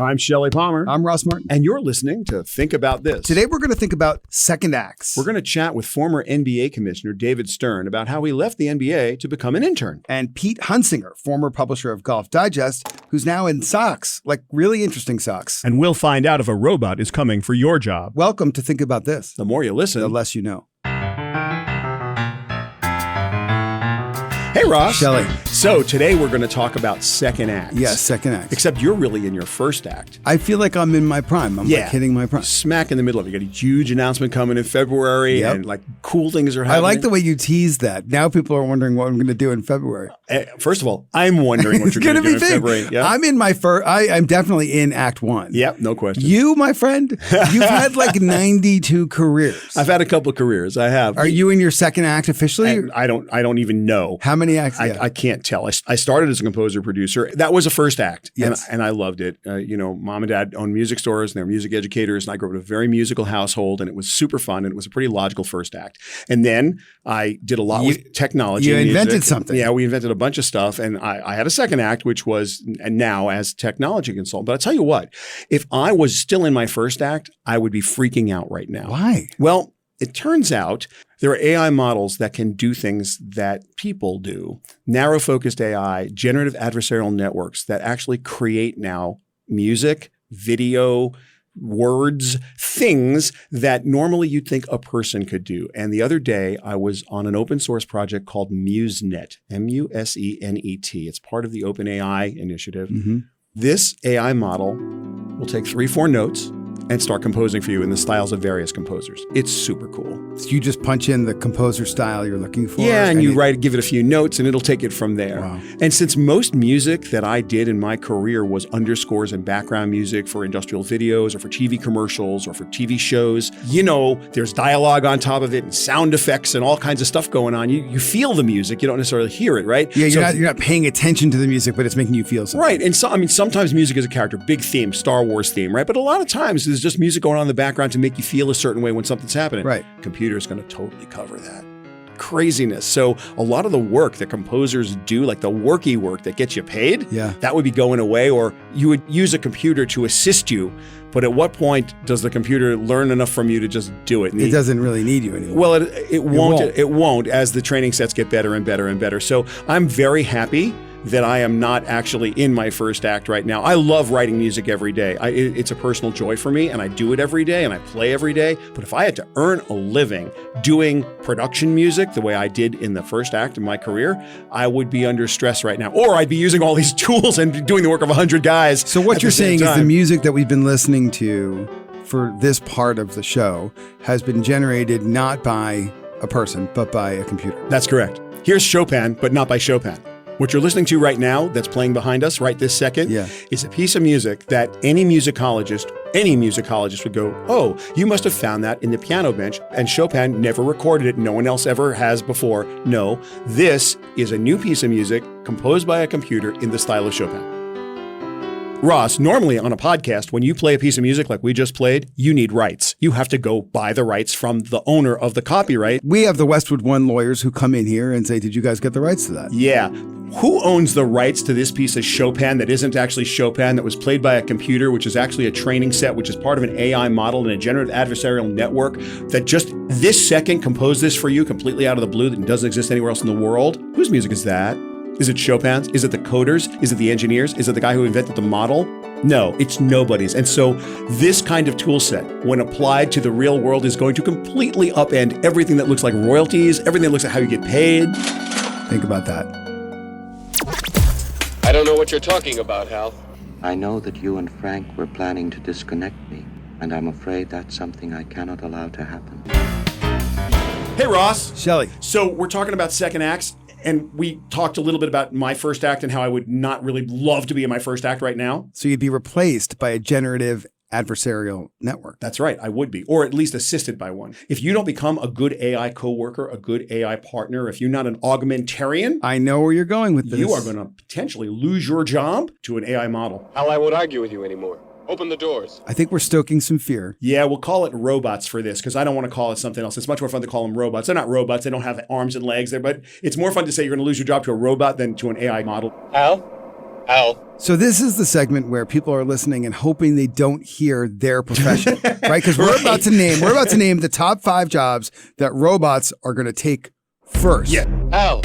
I'm Shelly Palmer. I'm Ross Martin. And you're listening to Think About This. Today we're going to think about second acts. We're going to chat with former NBA Commissioner David Stern about how he left the NBA to become an intern. And Pete Hunsinger, former publisher of Golf Digest, who's now in socks, like really interesting socks. And we'll find out if a robot is coming for your job. Welcome to Think About This. The more you listen, the less you know. Hey, Ross. Shelly. So today we're going to talk about second acts. Yes, second acts. Except you're really in your first act. I feel like I'm in my prime. I'm like hitting my prime. Smack in the middle of it. You got a huge announcement coming in February and like cool things are happening. I like the way you tease that. Now people are wondering what I'm going to do in February. First of all, I'm wondering what you're going to do in February. Yeah. I'm in my first, I'm definitely in Act 1. Yep, no question. You, my friend, you've had like 92 careers. I've had a couple of careers. I have. Are you in your second act officially? I don't even know. How many acts? I can't tell. I started as a composer producer. That was a first act. Yes. And I loved it. Mom and dad owned music stores and they were music educators. And I grew up in a very musical household and it was super fun. And it was a pretty logical first act. And then I did a lot with technology. You invented music. something. Yeah, we invented a bunch of stuff. And I had a second act, which was now as technology consultant. But I'll tell you what, if I was still in my first act, I would be freaking out right now. Why? Well, it turns out there are AI models that can do things that people do. Narrow-focused AI, generative adversarial networks that actually create now music, video, words, things that normally you'd think a person could do. And the other day, I was on an open source project called MuseNet, MuseNet. It's part of the OpenAI initiative. Mm-hmm. This AI model will take 3-4 notes and start composing for you in the styles of various composers. It's super cool. So you just punch in the composer style you're looking for? Yeah, and you give it a few notes and it'll take it from there. Wow. And since most music that I did in my career was underscores and background music for industrial videos or for TV commercials or for TV shows, there's dialogue on top of it and sound effects and all kinds of stuff going on. You feel the music, you don't necessarily hear it, right? Yeah, you're not paying attention to the music, but it's making you feel something. Right, and sometimes music is a character, big theme, Star Wars theme, right? But a lot of times there's just music going on in the background to make you feel a certain way when something's happening. Right. Computer is going to totally cover that. Craziness. So a lot of the work that composers do, like the worky work that gets you paid, that would be going away, or you would use a computer to assist you. But at what point does the computer learn enough from you to just do it? It doesn't really need you anymore. Well, it won't as the training sets get better and better and better. So I'm very happy that I am not actually in my first act right now. I love writing music every day. It's a personal joy for me, and I do it every day, and I play every day. But if I had to earn a living doing production music the way I did in the first act of my career, I would be under stress right now. Or I'd be using all these tools and doing the work of 100 guys. So what you're saying is the music that we've been listening to for this part of the show has been generated not by a person, but by a computer. That's correct. Here's Chopin, but not by Chopin. What you're listening to right now that's playing behind us right this second is a piece of music that any musicologist would go, oh, you must have found that in the piano bench, and Chopin never recorded it. No one else ever has before. No, this is a new piece of music composed by a computer in the style of Chopin. Ross, normally on a podcast, when you play a piece of music like we just played, you need rights. You have to go buy the rights from the owner of the copyright. We have the Westwood One lawyers who come in here and say, did you guys get the rights to that? Yeah. Who owns the rights to this piece of Chopin that isn't actually Chopin, that was played by a computer, which is actually a training set, which is part of an AI model and a generative adversarial network that just this second composed this for you completely out of the blue that doesn't exist anywhere else in the world? Whose music is that? Is it Chopin's? Is it the coders? Is it the engineers? Is it the guy who invented the model? No, it's nobody's. And so this kind of tool set, when applied to the real world, is going to completely upend everything that looks like royalties, everything that looks like how you get paid. Think about that. I don't know what you're talking about, Hal. I know that you and Frank were planning to disconnect me, and I'm afraid that's something I cannot allow to happen. Hey, Ross. Shelly. So we're talking about second acts. And we talked a little bit about my first act and how I would not really love to be in my first act right now. So you'd be replaced by a generative adversarial network. That's right. I would be, or at least assisted by one. If you don't become a good AI coworker, a good AI partner, if you're not an augmentarian, I know where you're going with this. You are going to potentially lose your job to an AI model. Hal, I won't argue with you anymore. Open the doors. I think we're stoking some fear. Yeah, we'll call it robots for this because I don't want to call it something else. It's much more fun to call them robots. They're not robots. They don't have arms and legs there, but it's more fun to say you're going to lose your job to a robot than to an AI model. Hal, Hal. So this is the segment where people are listening and hoping they don't hear their profession, right? Because we're about to name the top 5 jobs that robots are going to take first. Yeah. Hal.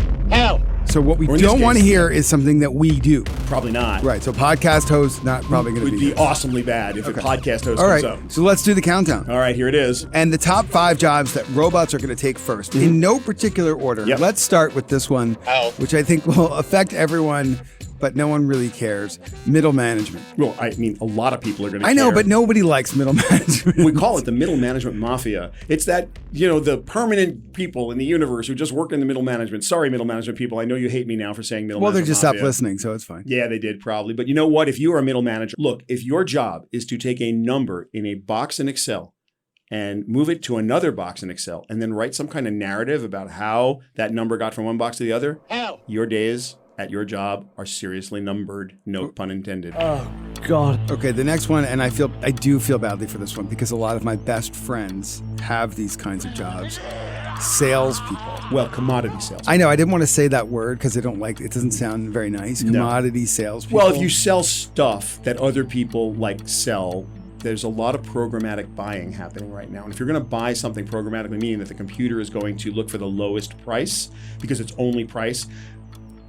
So what we Or in don't this want to case- hear is something that we do. Probably not. Right. So podcast host, not probably going to Would be. be awesomely bad if a podcast host All comes right. up. So let's do the countdown. All right, here it is. And the top 5 jobs that robots are going to take first, in no particular order. Yep. Let's start with this one, Ow. which I think will affect everyone, but no one really cares. Middle management. Well, I mean, a lot of people are going to I know, care. but nobody likes middle management. We call it the middle management mafia. It's that, the permanent people in the universe who just work in the middle management. Sorry, middle management people. I know you hate me now for saying middle Well, they management just mafia. stopped listening, so it's fine. Yeah, they did probably. But you know what? If you are a middle manager, look, if your job is to take a number in a box in Excel and move it to another box in Excel and then write some kind of narrative about how that number got from one box to the other, Hal. your days at your job are seriously numbered. No pun intended. God. Okay, the next one, and I do feel badly for this one because a lot of my best friends have these kinds of jobs. Salespeople. Well, commodity sales. I know I didn't want to say that word because I don't like it. Doesn't sound very nice. Commodity salespeople. Well, if you sell stuff that other people sell, there's a lot of programmatic buying happening right now. And if you're going to buy something programmatically, meaning that the computer is going to look for the lowest price because it's only price.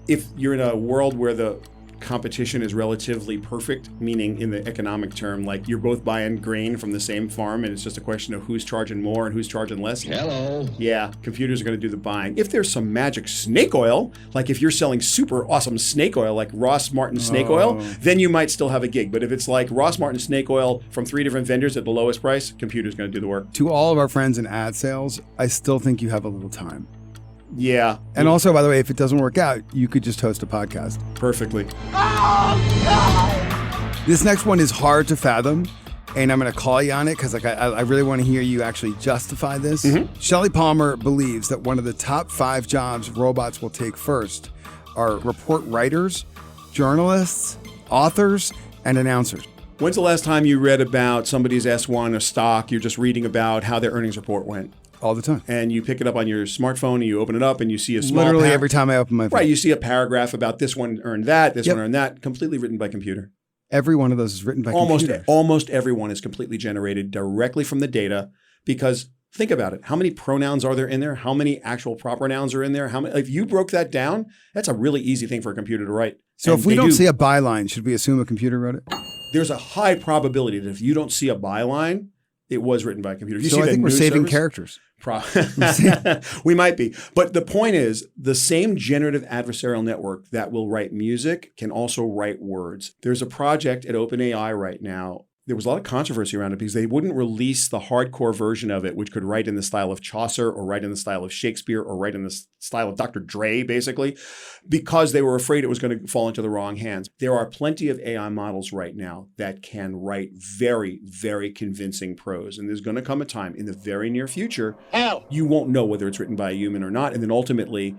If you're in a world where the competition is relatively perfect, meaning in the economic term, like you're both buying grain from the same farm and it's just a question of who's charging more and who's charging less. Hello. Yeah, computers are going to do the buying. If there's some magic snake oil, like if you're selling super awesome snake oil, like Ross Martin snake oil, then you might still have a gig. But if it's like Ross Martin snake oil from 3 different vendors at the lowest price, computer's going to do the work. to all of our friends in ad sales, I still think you have a little time. Yeah, And also, by the way, if it doesn't work out, you could just host a podcast. perfectly. This next one is hard to fathom, and I'm going to call you on it because I really want to hear you actually justify this. Shelly Palmer believes that one of the top 5 jobs robots will take first are report writers, journalists, authors, and announcers. When's the last time you read about somebody's S1 or stock? You're just reading about how their earnings report went. All the time. And you pick it up on your smartphone and you open it up and you see a small Literally every time I open my phone. Right, you see a paragraph about this one earned that, this Yep. one earned that, completely written by computer. Every one of those is written by computer. Almost everyone is completely generated directly from the data because think about it. How many pronouns are there in there? How many actual proper nouns are in there? If you broke that down, that's a really easy thing for a computer to write. So And if we they don't do. see a byline, should we assume a computer wrote it? There's a high probability that if you don't see a byline, it was written by a computer. If you So see I the think we're news saving service- characters. We might be. But the point is, the same generative adversarial network that will write music can also write words. There's a project at OpenAI right now. There was a lot of controversy around it because they wouldn't release the hardcore version of it, which could write in the style of Chaucer or write in the style of Shakespeare or write in the style of Dr. Dre, basically, because they were afraid it was going to fall into the wrong hands. There are plenty of AI models right now that can write very, very convincing prose. And there's going to come a time in the very near future, Hal. you won't know whether it's written by a human or not. And then ultimately,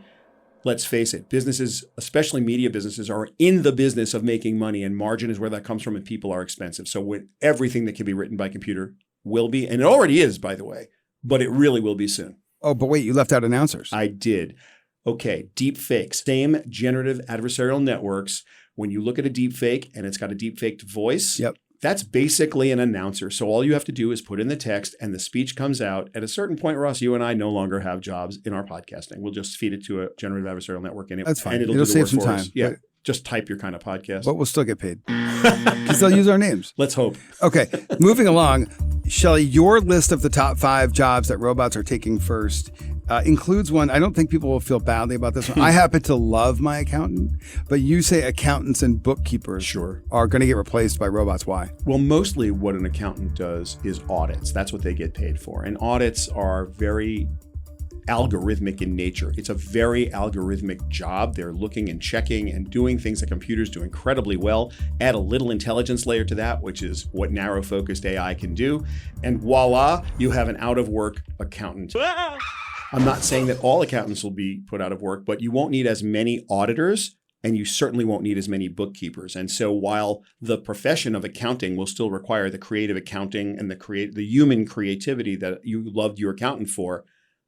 let's face it, businesses, especially media businesses, are in the business of making money, and margin is where that comes from, and people are expensive. So everything that can be written by computer will be, and it already is, by the way, but it really will be soon. Oh, but wait, you left out announcers. I did. Okay, deep fakes, same generative adversarial networks. When you look at a deep fake and it's got a deep faked voice, Yep. that's basically an announcer. So all you have to do is put in the text and the speech comes out. At a certain point, Ross, you and I no longer have jobs in our podcasting. We'll just feed it to a generative adversarial network and That's fine. and it'll It'll do the save work some for us. time, Yeah. but- Just type your kind of podcast. But we'll still get paid because they'll use our names. Let's hope. Okay, moving along. Shelly, your list of the top 5 jobs that robots are taking first includes one. I don't think people will feel badly about this one. I happen to love my accountant, but you say accountants and bookkeepers Sure. are going to get replaced by robots. Why? Well, mostly what an accountant does is audits. That's what they get paid for. And audits are very algorithmic in nature. It's a very algorithmic job. They're looking and checking and doing things that computers do incredibly well. Add a little intelligence layer to that, which is what narrow focused AI can do. And voila, you have an out of work accountant. I'm not saying that all accountants will be put out of work, but you won't need as many auditors and you certainly won't need as many bookkeepers. And so while the profession of accounting will still require the creative accounting and the human creativity that you loved your accountant for,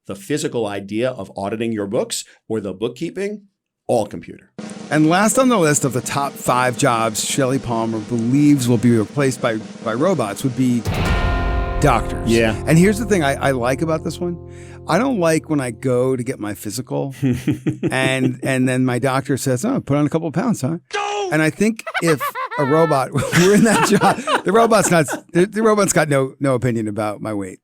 the physical idea of auditing your books or the bookkeeping, all computer. And last on the list of the top 5 jobs Shelly Palmer believes will be replaced by robots would be doctors. Yeah. And here's the thing I like about this one. I don't like when I go to get my physical and then my doctor says, oh, put on a couple of pounds, huh? No! And I think if a robot were in that job, the robot's got no opinion about my weight.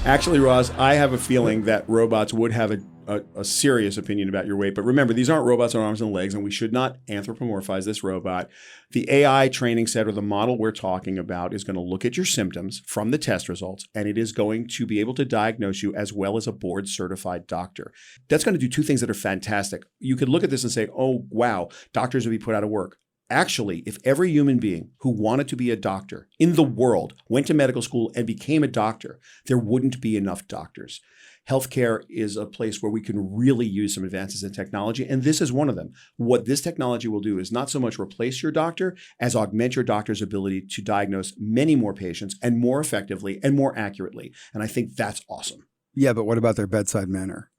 Actually, Roz, I have a feeling that robots would have a serious opinion about your weight. But remember, these aren't robots with arms and legs, and we should not anthropomorphize this robot. The AI training set or the model we're talking about is going to look at your symptoms from the test results, and it is going to be able to diagnose you as well as a board-certified doctor. That's going to do 2 things that are fantastic. You could look at this and say, oh, wow, doctors would be put out of work. Actually, if every human being who wanted to be a doctor in the world went to medical school and became a doctor, there wouldn't be enough doctors. Healthcare is a place where we can really use some advances in technology, and this is one of them. What this technology will do is not so much replace your doctor as augment your doctor's ability to diagnose many more patients and more effectively and more accurately. And I think that's awesome. Yeah, but what about their bedside manner?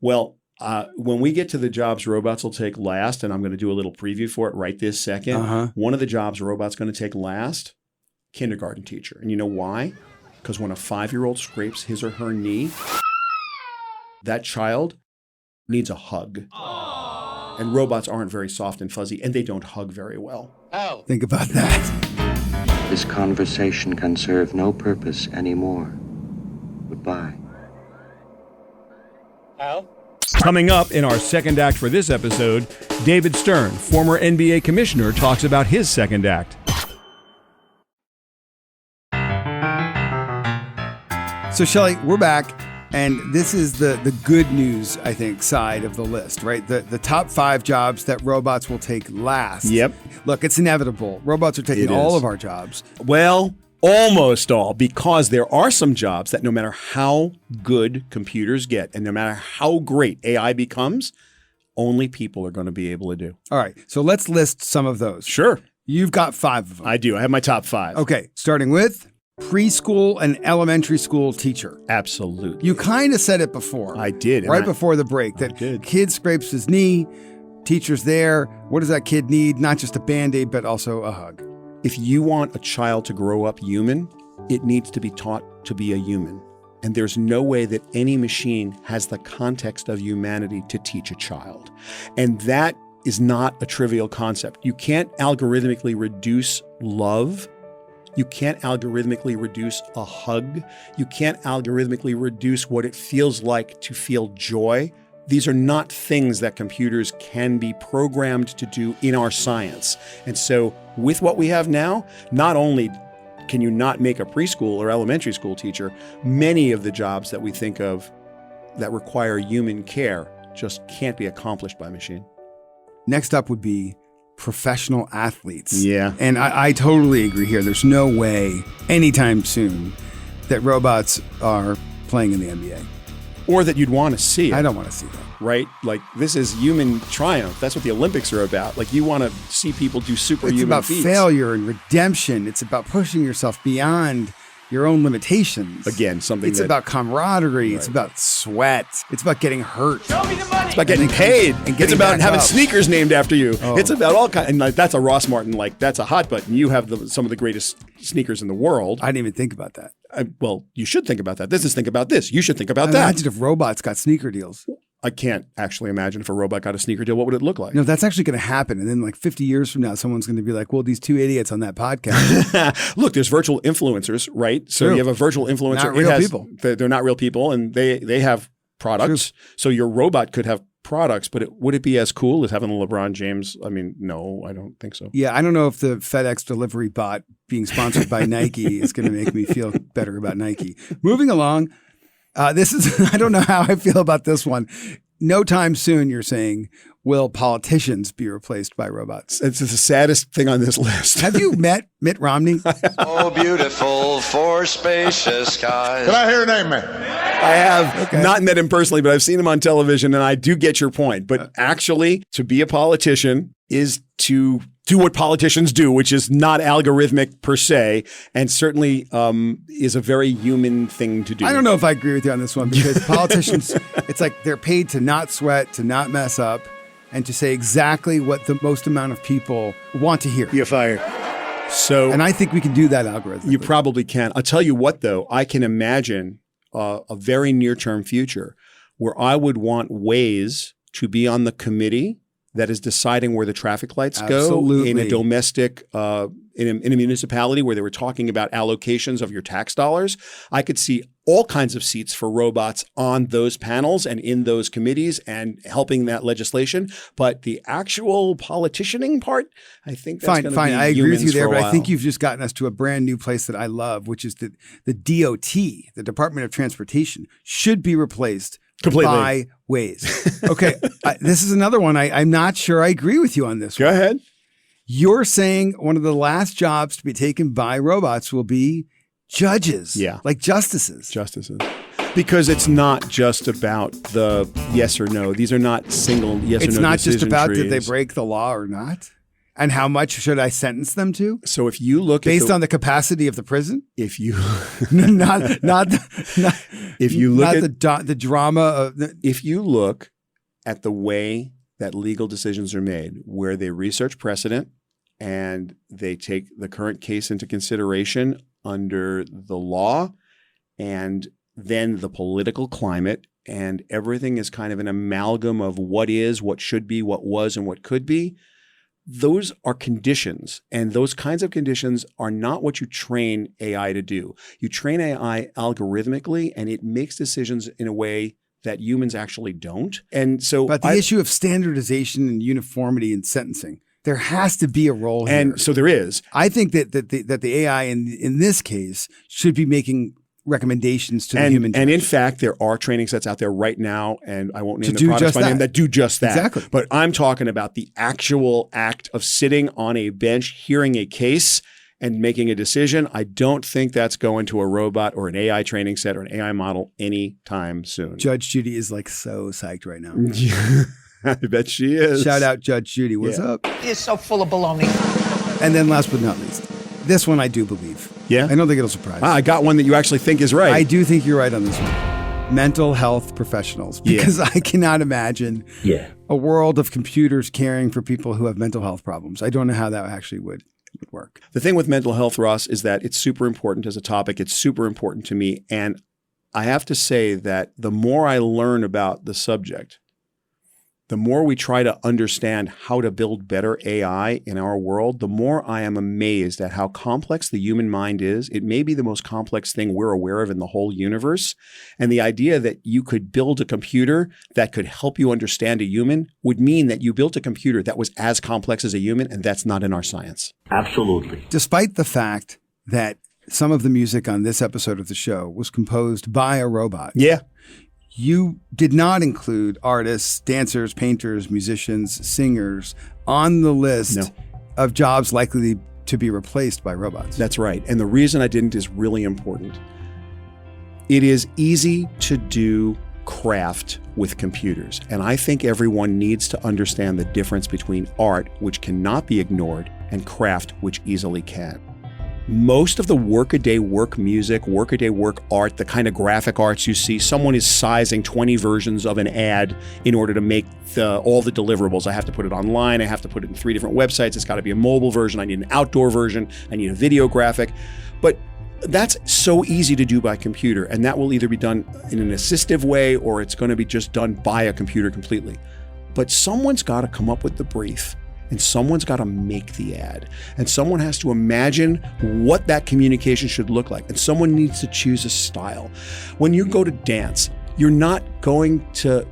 Well, when we get to the jobs robots will take last, and I'm going to do a little preview for it right this second, one of the jobs a robot's going to take last, kindergarten teacher. And you know why? Because when a 5-year-old scrapes his or her knee, that child needs a hug. Aww. And robots aren't very soft and fuzzy, and they don't hug very well. Al. Think about that. This conversation can serve no purpose anymore. Goodbye. Al? Coming up in our second act for this episode, David Stern, former NBA commissioner, talks about his second act. So, Shelly, we're back. And this is the good news, I think, side of the list, right? The top 5 jobs that robots will take last. Yep. Look, it's inevitable. Robots are taking all of our jobs. Well, almost all, because there are some jobs that no matter how good computers get and no matter how great AI becomes, only people are going to be able to do. All right. So let's list some of those. Sure. You've got 5 of them. I do. I have my top 5. Okay. Starting with preschool and elementary school teacher. Absolutely. You kind of said it before. I did. Right before the break. That kid scrapes his knee, teacher's there. What does that kid need? Not just a Band-Aid, but also a hug. If you want a child to grow up human, it needs to be taught to be a human. And there's no way that any machine has the context of humanity to teach a child. And that is not a trivial concept. You can't algorithmically reduce love. You can't algorithmically reduce a hug. You can't algorithmically reduce what it feels like to feel joy. These are not things that computers can be programmed to do in our science. And so with what we have now, not only can you not make a preschool or elementary school teacher, many of the jobs that we think of that require human care just can't be accomplished by machine. Next up would be professional athletes. Yeah. And I totally agree here. There's no way anytime soon that robots are playing in the NBA. Or that you'd want to see it. I don't want to see that. Right? Like, this is human triumph. That's what the Olympics are about. Like, you want to see people do superhuman feats. It's about failure and redemption. It's about pushing yourself beyond your own limitations. Again, something It's about camaraderie. Right. It's about sweat. It's about getting hurt. Show me the money. It's about getting paid. It's about having sneakers named after you. Oh. It's about all kinds. And like, that's a Ross Martin. Like, that's a hot button. You have some of the greatest sneakers in the world. I didn't even think about that. Well, you should think about that. This is think about this. You should think about that. Imagine if robots got sneaker deals. I can't actually imagine if a robot got a sneaker deal, what would it look like? No, that's actually going to happen. And then like 50 years from now, someone's going to be like, well, these 2 idiots on that podcast. Look, there's virtual influencers, right? So True. You have a virtual influencer. Not real people. They're not real people, and they have products. True. So your robot could have products, but would it be as cool as having a LeBron James? I mean, no, I don't think so. Yeah, I don't know if the FedEx delivery bot being sponsored by Nike is going to make me feel better about Nike. Moving along, this is, I don't know how I feel about this one. No time soon, you're saying, will politicians be replaced by robots? It's the saddest thing on this list. Have you met Mitt Romney? Oh, beautiful for spacious skies. Can I hear your name, man? I have not met him personally, but I've seen him on television, and I do get your point. But actually, to be a politician is to do what politicians do, which is not algorithmic per se, and certainly is a very human thing to do. I don't know if I agree with you on this one, because politicians, it's like they're paid to not sweat, to not mess up, and to say exactly what the most amount of people want to hear. You're fired. So, And I think we can do that algorithm. you probably can. I'll tell you what, though, I can imagine a very near-term future where I would want Waze to be on the committee that is deciding where the traffic lights go in a domestic, in a municipality where they were talking about allocations of your tax dollars. I could see all kinds of seats for robots on those panels and in those committees and helping that legislation. But the actual politicianing part, I think that's going to be I agree with you humans there, for a but while. I think you've just gotten us to a brand new place that I love, which is that the DOT, the Department of Transportation, should be replaced Completely. by Waze. Okay, this is another one. I'm not sure I agree with you on this Go one. ahead. You're saying one of the last jobs to be taken by robots will be judges. Yeah. Like justices. Justices. Because it's not just about the yes or no. These are not single yes or no It's not just decision about trees. did they break the law or not? And how much should I sentence them to? So if you look Based on the capacity of the prison? if you not if you look at the drama of if you look at the way that legal decisions are made, where they research precedent and they take the current case into consideration under the law and then the political climate, and everything is kind of an amalgam of what is, what should be, what was, and what could be. Those are conditions, and those kinds of conditions are not what you train AI to do. You train AI algorithmically, and it makes decisions in a way that humans actually don't. And so, But the issue of standardization and uniformity in sentencing, there has to be a role here. and so there is. I think that the AI in this case should be making recommendations to the human And judge. in fact, there are training sets out there right now, and I won't name To the do products just by name, that. that do just that. Exactly. But I'm talking about the actual act of sitting on a bench, hearing a case, and making a decision. I don't think that's going to a robot or an AI training set or an AI model anytime soon. Judge Judy is like so psyched right now. I bet she is. Shout out Judge Judy. What's Yeah. up? You're so full of baloney. And then last but not least, this one I do believe. Yeah? I don't think it'll surprise you. I got one that you actually think is right. I do think you're right on this one. Mental health professionals. Yeah. Because I cannot imagine a world of computers caring for people who have mental health problems. I don't know how that actually would work. The thing with mental health, Ross, is that it's super important as a topic. It's super important to me. And I have to say that the more I learn about the subject, the more we try to understand how to build better AI in our world, the more I am amazed at how complex the human mind is. It may be the most complex thing we're aware of in the whole universe. And the idea that you could build a computer that could help you understand a human would mean that you built a computer that was as complex as a human, and that's not in our science. Absolutely. Despite the fact that some of the music on this episode of the show was composed by a robot, Yeah. you did not include artists, dancers, painters, musicians, singers on the list No. of jobs likely to be replaced by robots. That's right. And the reason I didn't is really important. It is easy to do craft with computers. And I think everyone needs to understand the difference between art, which cannot be ignored, and craft, which easily can. Most of the workaday work music, workaday work art, the kind of graphic arts you see, someone is sizing 20 versions of an ad in order to make all the deliverables. I have to put it online. I have to put it in 3 different websites. It's got to be a mobile version. I need an outdoor version. I need a video graphic. But that's so easy to do by computer. And that will either be done in an assistive way or it's going to be just done by a computer completely. But someone's got to come up with the brief. And someone's got to make the ad. And someone has to imagine what that communication should look like. And someone needs to choose a style. When you go to dance, you're not going to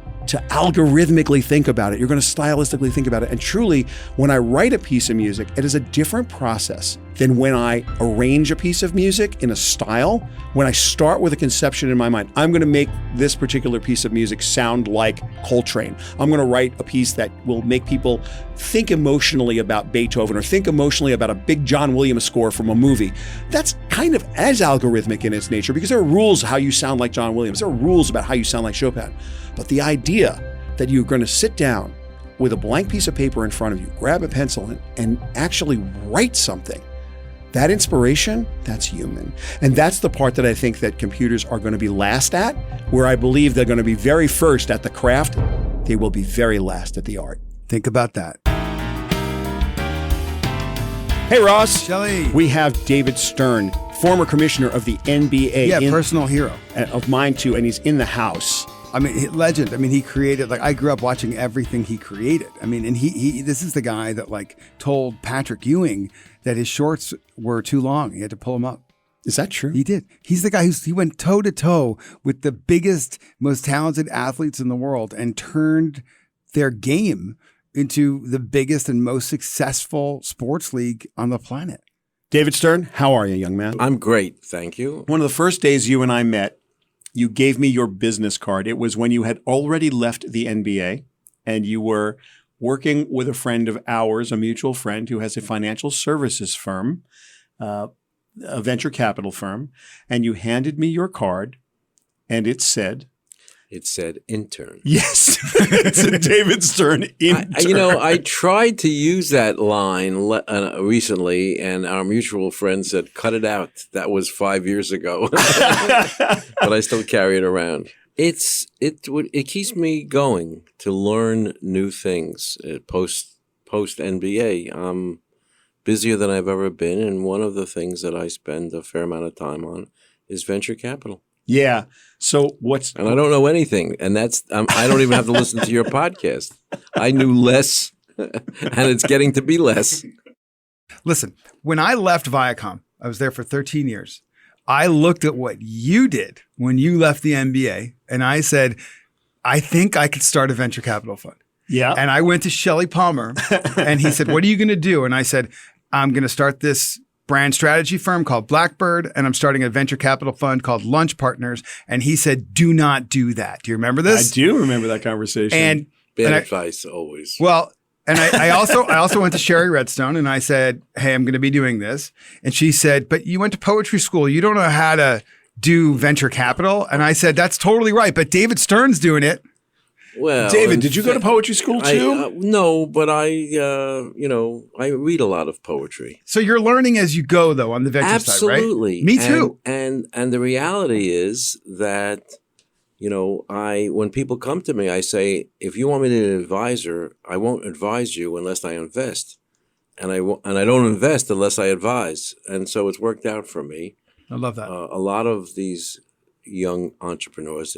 algorithmically think about it. You're going to stylistically think about it. And truly, when I write a piece of music, it is a different process than when I arrange a piece of music in a style. When I start with a conception in my mind, I'm going to make this particular piece of music sound like Coltrane. I'm going to write a piece that will make people think emotionally about Beethoven or think emotionally about a big John Williams score from a movie. That's kind of as algorithmic in its nature because there are rules how you sound like John Williams. There are rules about how you sound like Chopin. But the idea that you're going to sit down with a blank piece of paper in front of you, grab a pencil and actually write something, that inspiration, that's human. And that's the part that I think that computers are going to be last at, where I believe they're going to be very first at the craft. They will be very last at the art. Think about that. Hey, Ross. Shelly. We have David Stern, former commissioner of the NBA. Yeah, personal hero. Of mine, too, and he's in the house. I mean, legend. I mean, he created, like, I grew up watching everything he created. I mean, and he this is the guy that, like, told Patrick Ewing that his shorts were too long. He had to pull them up. Is that true? He did. He's the guy he went toe to toe with the biggest, most talented athletes in the world and turned their game into the biggest and most successful sports league on the planet. David Stern, how are you, young man? I'm great, thank you. One of the first days you and I met, you gave me your business card. It was when you had already left the NBA and you were working with a friend of ours, a mutual friend who has a financial services firm, a venture capital firm, and you handed me your card and it said... It said intern. Yes, it's a David Stern intern. I tried to use that line recently, and our mutual friend said, cut it out. That was 5 years ago. But I still carry it around. It keeps me going to learn new things. Post NBA, I'm busier than I've ever been, and one of the things that I spend a fair amount of time on is venture capital. Yeah. So and I don't know anything, and that's I don't even have to listen to your podcast. I knew less, and it's getting to be less. Listen, when I left Viacom, I was there for 13 years. I looked at what you did when you left the NBA, and I said, I think I could start a venture capital fund. Yeah. And I went to Shelly Palmer, and he said, what are you going to do? And I said, I'm going to start this brand strategy firm called Blackbird, and I'm starting a venture capital fund called Lunch Partners. And he said, do not do that. Do you remember this? I do remember that conversation. Bad advice always. Well, and I also went to Sherry Redstone and I said, hey, I'm going to be doing this. And she said, but you went to poetry school. You don't know how to do venture capital. And I said, that's totally right. But David Stern's doing it. Well, David, did you go to poetry school too? No, but I read a lot of poetry. So you're learning as you go, though, on the venture side, right? Absolutely. Me too. And the reality is that, when people come to me, I say, if you want me to be an advisor, I won't advise you unless I invest, and I don't invest unless I advise, and so it's worked out for me. I love that. A lot of these young entrepreneurs,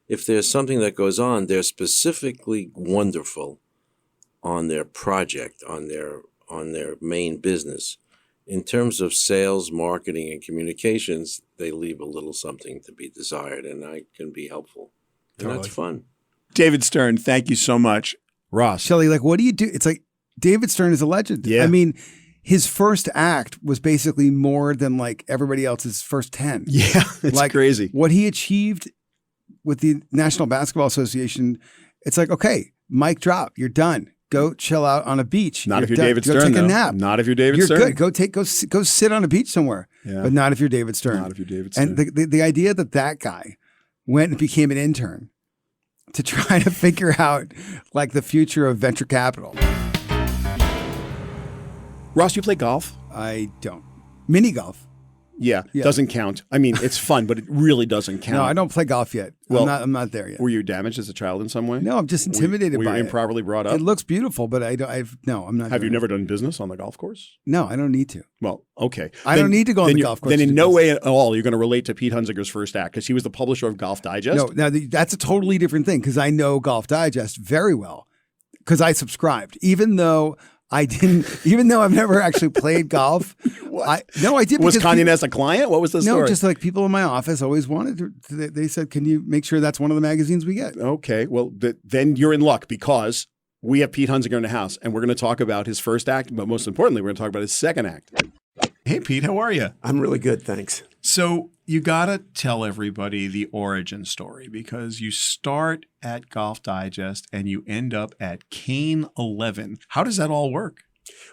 if there's something that goes on, they're specifically wonderful on their project, on their main business. In terms of sales, marketing, and communications, they leave a little something to be desired, and I can be helpful. And that's fun. David Stern, thank you so much. Ross. Shelly, like, what do you do? It's like David Stern is a legend. Yeah. I mean, his first act was basically more than like everybody else's first 10. Yeah, it's like, crazy. What he achieved with the National Basketball Association, it's like, okay, mic drop, you're done. Go chill out on a beach. Not if you're done. David Go Stern, take a though. nap. Not if you're David You're Stern. good. Go sit on a beach somewhere. Yeah. But not if you're David Stern. Not if you're David Stern. And the idea that guy went and became an intern to try to figure out like the future of venture capital. Ross, you play golf? I don't. Mini golf. Yeah, doesn't count. I mean, it's fun, but it really doesn't count. No, I don't play golf yet. Well, I'm not there yet. Were you damaged as a child in some way? No, I'm just intimidated were by you it. improperly brought up? It looks beautiful, but I'm not. Have you never done business on the golf course? No, I don't need to. Well, okay. I don't need to go on the golf course. Then to in do no this. way at all you're going to relate to Pete Hunziker's first act because he was the publisher of Golf Digest. No, now that's a totally different thing because I know Golf Digest very well because I subscribed, even though I've never actually played golf. I did. Was Kanye West a client? What was the story? No, just like people in my office always wanted to. They said, "Can you make sure that's one of the magazines we get?" Okay, well then you're in luck because we have Pete Hunziker in the house, and we're going to talk about his first act, but most importantly, we're going to talk about his second act. Hey, Pete, how are you? I'm really good, thanks. So you got to tell everybody the origin story because you start at Golf Digest and you end up at Kane 11. How does that all work?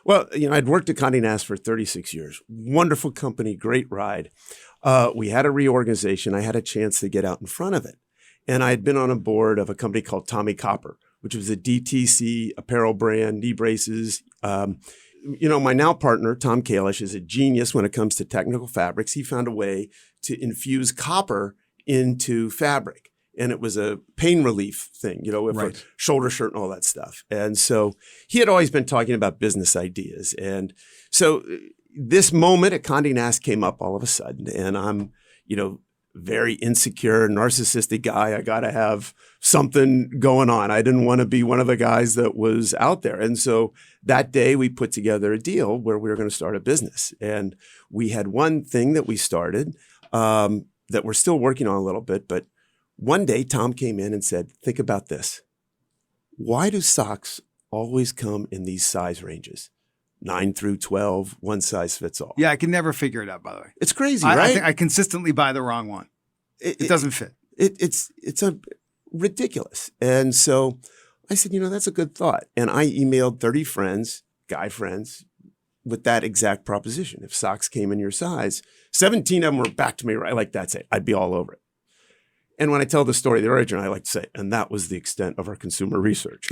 Well, I'd worked at Condé Nast for 36 years. Wonderful company, great ride. We had a reorganization. I had a chance to get out in front of it. And I had been on a board of a company called Tommy Copper, which was a DTC apparel brand, knee braces. My now partner, Tom Kalish, is a genius when it comes to technical fabrics. He found a way to infuse copper into fabric. And it was a pain relief thing, with Right. a shoulder shirt and all that stuff. And so he had always been talking about business ideas. And so this moment at Condé Nast came up all of a sudden. And I'm, very insecure, narcissistic guy. I got to have something going on. I didn't want to be one of the guys that was out there. And so that day we put together a deal where we were going to start a business. And we had one thing that we started that we're still working on a little bit. But one day Tom came in and said, think about this. Why do socks always come in these size ranges? 9 through 12, one size fits all. Yeah, I can never figure it out, by the way. It's crazy, I right? think I consistently buy the wrong one. It doesn't fit. It's ridiculous. And so I said, that's a good thought. And I emailed 30 friends, guy friends, with that exact proposition. If socks came in your size, 17 of them were back to me, right? Like, that's it. I'd be all over it. And when I tell the story of the origin, I like to say, and that was the extent of our consumer research.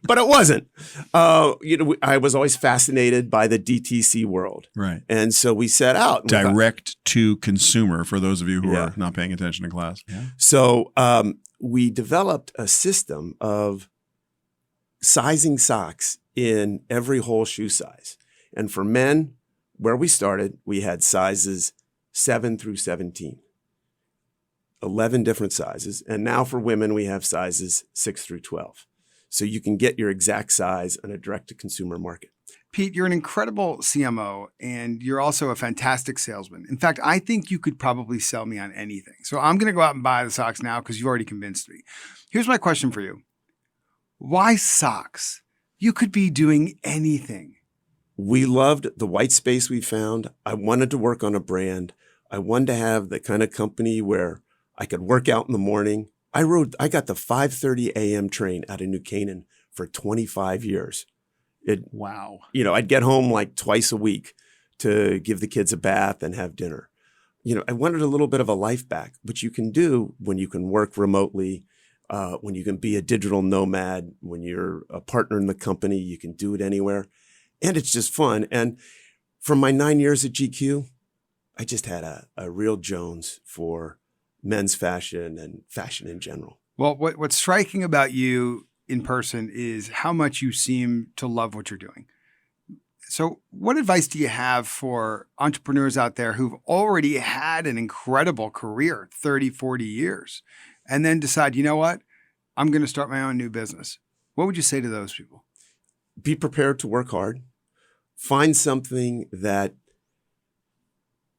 But it wasn't. I was always fascinated by the DTC world. Right. And so we set out. Direct to consumer for those of you who Yeah. are not paying attention in class. Yeah. So we developed a system of sizing socks in every whole shoe size. And for men, where we started, we had sizes 7 through 17. 11 different sizes. And now for women, we have sizes 6 through 12. So you can get your exact size on a direct-to-consumer market. Pete, you're an incredible CMO, and you're also a fantastic salesman. In fact, I think you could probably sell me on anything. So I'm going to go out and buy the socks now because you've already convinced me. Here's my question for you. Why socks? You could be doing anything. We loved the white space we found. I wanted to work on a brand. I wanted to have the kind of company where I could work out in the morning. I got the 5:30 a.m. train out of New Canaan for 25 years. Wow. I'd get home like twice a week to give the kids a bath and have dinner. I wanted a little bit of a life back, which you can do when you can work remotely, when you can be a digital nomad, when you're a partner in the company, you can do it anywhere. And it's just fun. And from my 9 years at GQ, I just had a real Jones for men's fashion and fashion in general. Well, what's striking about you in person is how much you seem to love what you're doing. So what advice do you have for entrepreneurs out there who've already had an incredible career, 30, 40 years, and then decide, you know what, I'm going to start my own new business? What would you say to those people? Be prepared to work hard. Find something that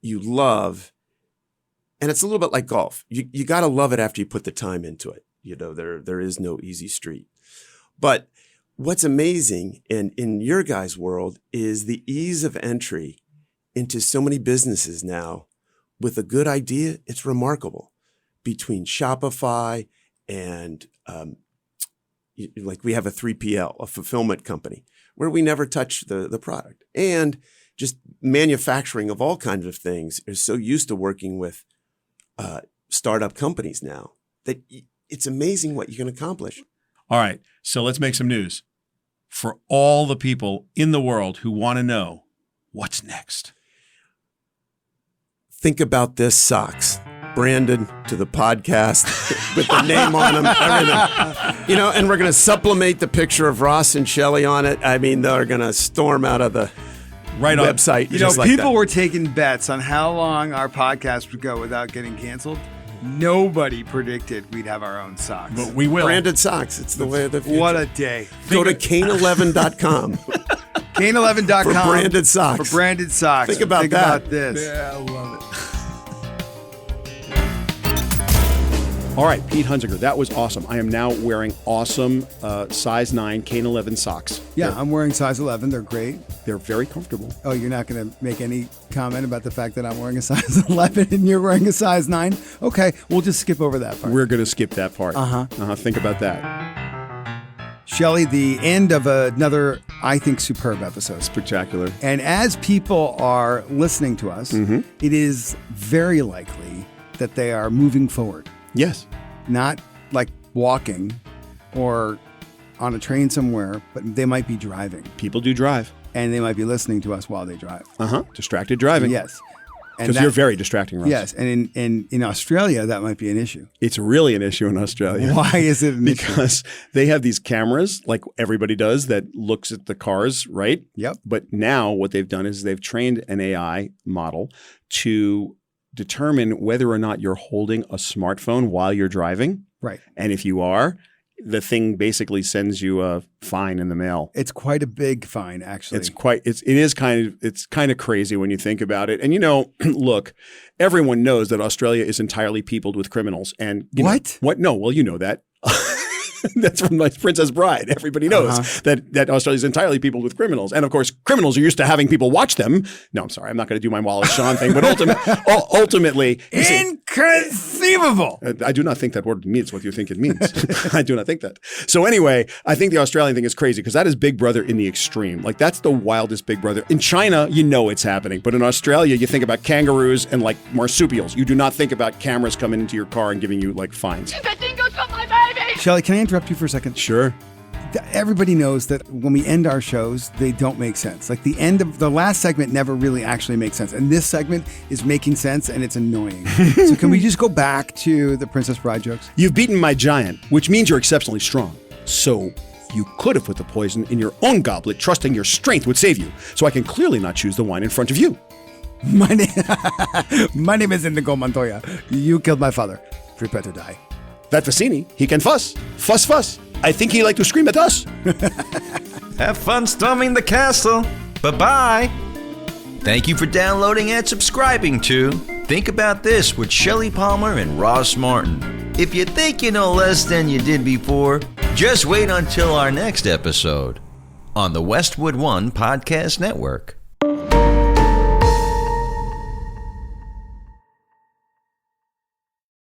you love. And it's a little bit like golf. You got to love it after you put the time into it. There is no easy street. But what's amazing in your guys' world is the ease of entry into so many businesses now with a good idea. It's remarkable. Between Shopify and like we have a 3PL, a fulfillment company, where we never touch the product. And just manufacturing of all kinds of things is so used to working with startup companies now that it's amazing what you can accomplish. All right. So let's make some news for all the people in the world who want to know what's next. Think about this socks branded to the podcast with the name on them, everything. And we're going to supplement the picture of Ross and Shelly on it. I mean, they're going to storm out of the website. People were taking bets on how long our podcast would go without getting canceled. Nobody predicted we'd have our own socks. But we will. Branded socks. It's the way of the future. What a day. Go to Kane11.com. Kane11.com. For branded socks. For branded socks. Think about this. Yeah, I love it. All right, Pete Hunziker, that was awesome. I am now wearing awesome size 9 Kane 11 socks. Yeah, I'm wearing size 11. They're great. They're very comfortable. Oh, you're not going to make any comment about the fact that I'm wearing a size 11 and you're wearing a size 9? Okay, we'll just skip over that part. We're going to skip that part. Uh-huh. Think about that. Shelly, the end of another, I think, superb episode. Spectacular. And as people are listening to us, it is very likely that they are moving forward. Yes. Not like walking or on a train somewhere, but they might be driving. People do drive. And they might be listening to us while they drive. Distracted driving. Yes. Because you're very distracting, Ross. Yes, and in Australia, that might be an issue. It's really an issue in Australia. Why is it an issue? Because they have these cameras, like everybody does, that looks at the cars, right? Yep. But now what they've done is they've trained an AI model to determine whether or not you're holding a smartphone while you're driving. Right. And if you are, the thing basically sends you a fine in the mail. It's quite a big fine, actually. It is kind of crazy when you think about it. And look, everyone knows that Australia is entirely peopled with criminals. And what? What? No, well, you know that. That's from my Princess Bride. Everybody knows that Australia is entirely peopled with criminals. And of course, criminals are used to having people watch them. No, I'm sorry. I'm not going to do my Wallace Shawn thing. But ultimately. Inconceivable. I do not think that word means what you think it means. I do not think that. So anyway, I think the Australian thing is crazy because that is Big Brother in the extreme. Like that's the wildest Big Brother. In China, it's happening. But in Australia, you think about kangaroos and like marsupials. You do not think about cameras coming into your car and giving you like fines. The thing goes from my baby! Shelly, can I interrupt you for a second? Sure. Everybody knows that when we end our shows, they don't make sense. Like the end of the last segment never really actually makes sense. And this segment is making sense and it's annoying. So can we just go back to the Princess Bride jokes? You've beaten my giant, which means you're exceptionally strong. So you could have put the poison in your own goblet, trusting your strength would save you. So I can clearly not choose the wine in front of you. My name is Indigo Montoya. You killed my father. Prepare to die. That Vicini, he can fuss. Fuss, fuss. I think he like to scream at us. Have fun storming the castle. Bye-bye. Thank you for downloading and subscribing to Think About This with Shelly Palmer and Ross Martin. If you think you know less than you did before, just wait until our next episode on the Westwood One Podcast Network.